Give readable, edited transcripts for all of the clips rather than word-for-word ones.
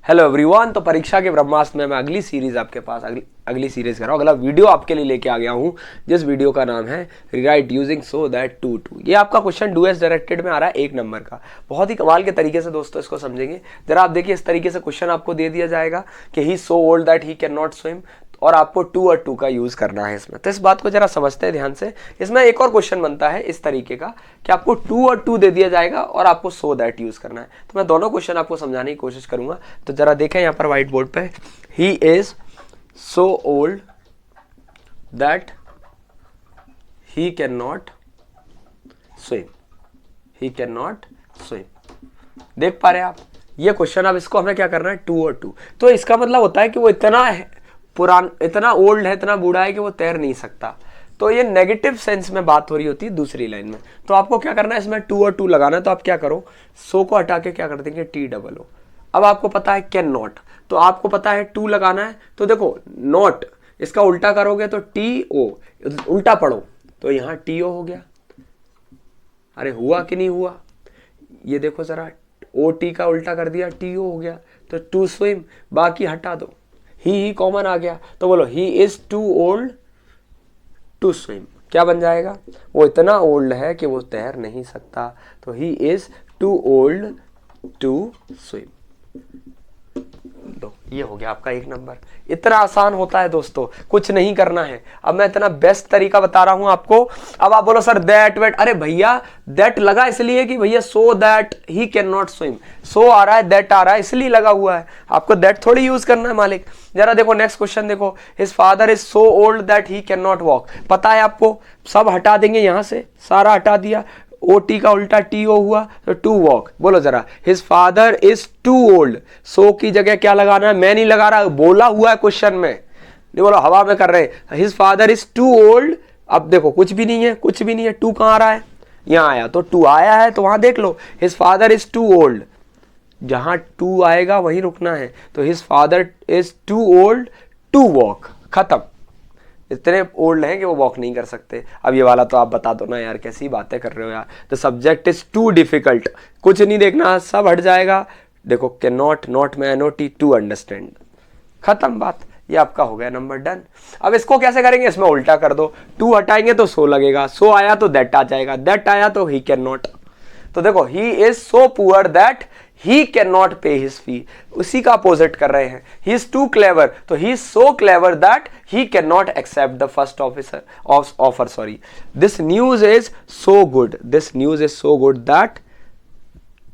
Hello everyone. तो परीक्षा के ब्रह्मास्त्र में मैं अगली सीरीज आपके पास अगली सीरीज कर रहा हूँ, अगला वीडियो आपके लिए लेके आ गया हूँ, जिस वीडियो का नाम है right using so that too to. ये आपका क्वेश्चन डू एस डायरेक्टेड में आ रहा है 1 नंबर का। बहुत ही कमाल के तरीके से दोस्तों इसको समझेंगे। जरा आप देखिए, इस तरीके से क्वेश्चन आपको दे दिया जाएगा कि he so old that he can not swim, और आपको टू और टू का यूज करना है इसमें। तो इस बात को जरा समझते हैं ध्यान से। इसमें एक और क्वेश्चन बनता है इस तरीके का कि आपको टू और टू दे दिया जाएगा और आपको सो दैट यूज करना है। तो मैं दोनों क्वेश्चन आपको समझाने की कोशिश करूंगा। तो जरा देखें यहाँ पर व्हाइट बोर्ड पे, ही is so old that he can not swim, he can not swim. देख पा रहे हैं आप ये क्वेश्चन। अब इसको हमें क्या करना है, टू और टू। तो इसका मतलब होता है कि वो इतना ओल्ड है, इतना बूढ़ा है कि वो तैर नहीं सकता। तो ये नेगेटिव सेंस में बात हो रही होती है दूसरी लाइन में। तो आपको क्या करना है, इसमें टू और टू लगाना है। तो आप क्या करो, सो को हटा के क्या कर देंगे, टी डबल ओ। अब आपको पता है कैन नॉट, तो आपको पता है टू लगाना है। तो देखो नॉट इसका उल्टा करोगे तो टी ओ, उल्टा पढ़ो तो यहाँ टी ओ हो गया। अरे हुआ कि नहीं हुआ, ये देखो जरा, ओ टी का उल्टा कर दिया, टी ओ हो गया। तो टू स्विम, बाकी हटा दो, ही कॉमन आ गया। तो बोलो he is too old to swim. क्या बन जाएगा, वो इतना ओल्ड है कि वो तैर नहीं सकता। तो he is too old to swim. दो, ये हो गया आपका 1 नंबर। इतना आसान होता है दोस्तों, कुछ नहीं करना है। अब मैं इतना बेस्ट तरीका बता रहा हूं आपको। अब आप बोलो सर दैट वेट, अरे भैया दैट लगा इसलिए कि भैया so that he can not swim. So आ रहा है, दैट आ रहा है, इसलिए लगा हुआ है। आपको दैट थोड़ी यूज करना है मालिक। जरा देखो नेक्स्ट क्वेश्चन देखो, his father is so old that he can not walk. पता है आपको, सब हटा देंगे यहां से, सारा हटा दिया, ओ टी का उल्टा टी ओ हुआ तो टू वॉक। बोलो जरा, his father is too old. So की जगह क्या लगाना है, मैं नहीं लगा रहा, बोला हुआ है क्वेश्चन में, नहीं बोलो हवा में कर रहे हैं। His father is too old. अब देखो कुछ भी नहीं है, कुछ भी नहीं है, टू कहां आ रहा है, यहां आया। तो टू आया है तो वहां देख लो, his father is too old, जहां टू आएगा वहीं रुकना है। तो his father is too old to walk, खत्म। इतने ओल्ड हैं कि वो वॉक नहीं कर सकते। अब ये वाला तो आप बता दो ना यार, कैसी बातें कर रहे हो यार। The subject is too difficult, कुछ नहीं देखना, सब हट जाएगा। देखो कैन नॉट, नॉट में एनओटी, टू अंडरस्टैंड, खत्म बात। ये आपका हो गया नंबर डन। अब इसको कैसे करेंगे, इसमें उल्टा कर दो, टू हटाएंगे तो सो लगेगा, सो आया तो दैट आ जाएगा, दैट आया तो ही कैन नॉट। तो देखो he is so poor that he can not pay his फी, उसी का अपोजिट कर रहे हैं। ही इज टू क्लेवर, तो he is so clever that he can not accept the first offer sorry. This news is so good, this news is so good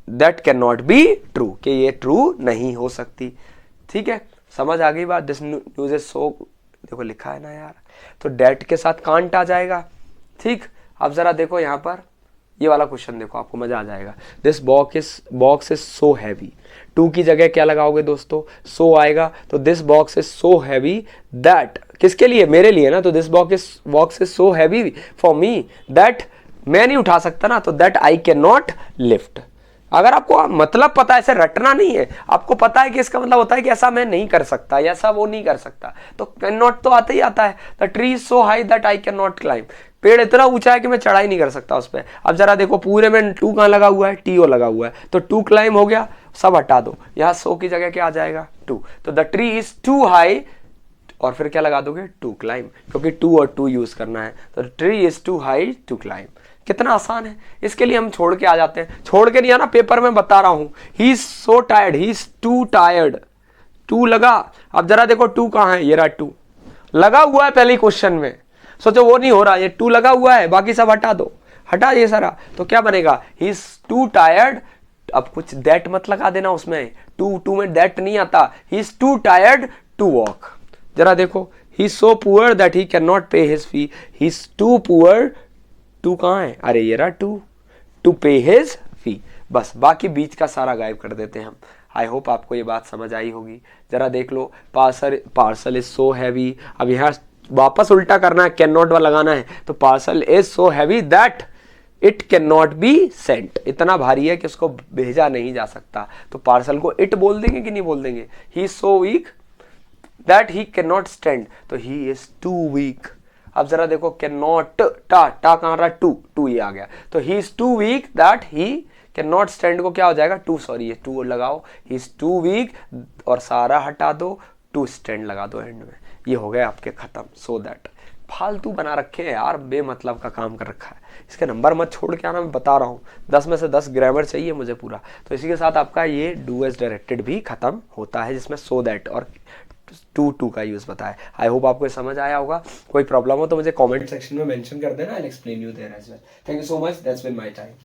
that can not be true, कि ये true नहीं हो सकती। ठीक है, समझ आ गई बात। दिस न्यूज इज सो, देखो लिखा है ना यार, तो डेट के साथ कांट आ जाएगा। ठीक, अब जरा देखो यहां पर ये वाला क्वेश्चन देखो, आपको मजा आ जाएगा। This box is so heavy, too की जगह क्या लगाओगे दोस्तों, सो आएगा। तो this box is so heavy that, किसके लिए, मेरे लिए ना। तो this box is so heavy for me that, मैं नहीं उठा सकता ना, तो that I can not lift. अगर आपको मतलब पता है, ऐसे रटना नहीं है, आपको पता है कि इसका मतलब होता है कि ऐसा मैं नहीं कर सकता, या ऐसा वो नहीं कर सकता, तो कैन नॉट तो आता ही आता है। The tree is so high that I can not climb, पेड़ इतना ऊंचा है कि मैं चढ़ाई नहीं कर सकता उस पर। अब जरा देखो पूरे में टू कहाँ लगा हुआ है, टी ओ लगा हुआ है, तो टू क्लाइम हो गया, सब हटा दो, यहाँ सो की जगह क्या आ जाएगा, टू। तो the tree is too high, और फिर क्या लगा दोगे, टू क्लाइम, क्योंकि टू और टू यूज करना है। तो tree is too high to climb. कितना आसान है, इसके लिए हम छोड़ के आ जाते हैं। छोड़ के नहीं आना, पेपर में बता रहा हूं। He is so tired, he is too tired, too लगा। अब जरा देखो टू कहां है, ये रहा टू लगा हुआ है पहले क्वेश्चन में। सोचो वो नहीं हो रहा, ये टू लगा हुआ है, बाकी सब हटा दो, हटा ये सारा। तो क्या बनेगा, ही इज टू टायर्ड। अब कुछ दैट मत लगा देना उसमें, टू में दैट नहीं आता। He is too tired to walk. जरा देखो, he is so poor that he can not pay his fee, he is too poor, too कहां है, अरे ये रहा टू पे हिज फी। बस बाकी बीच का सारा गायब कर देते हैं हम। आई होप आपको ये बात समझ आई होगी। जरा देख लो, पार्सल इज सो हैवी। अब यहाँ वापस उल्टा करना है, कैन नॉट वाला लगाना है। तो parcel is so heavy that it can not be sent, इतना भारी है कि उसको भेजा नहीं जा सकता। तो पार्सल को इट बोल देंगे कि नहीं बोल देंगे। ही is so weak that he can not stand, तो ही इज टू वीक। अब जरा देखो कैन नॉट, टा कहां रहा, टू ये आ गया। तो he is too weak that he can not stand को क्या हो जाएगा, टू, सॉरी ये टू लगाओ, ही इज टू वीक, और सारा हटा दो, टू स्टैंड लगा दो एंड में, ये हो गए आपके खत्म। सो दैट फालतू बना रखे हैं यार, बेमतलब का काम कर रखा है। इसके नंबर मत छोड़ के आना, मैं बता रहा हूँ 10 में से 10 ग्रामर चाहिए मुझे पूरा। तो इसी के साथ आपका ये डू एज डायरेक्टेड भी खत्म होता है, जिसमें सो दैट और टू का यूज बताया। आई होप आपको समझ आया होगा। कोई प्रॉब्लम हो तो मुझे कमेंट सेक्शन में मेंशन कर देना, I will explain you there as well. Thank you so much, that's been my time.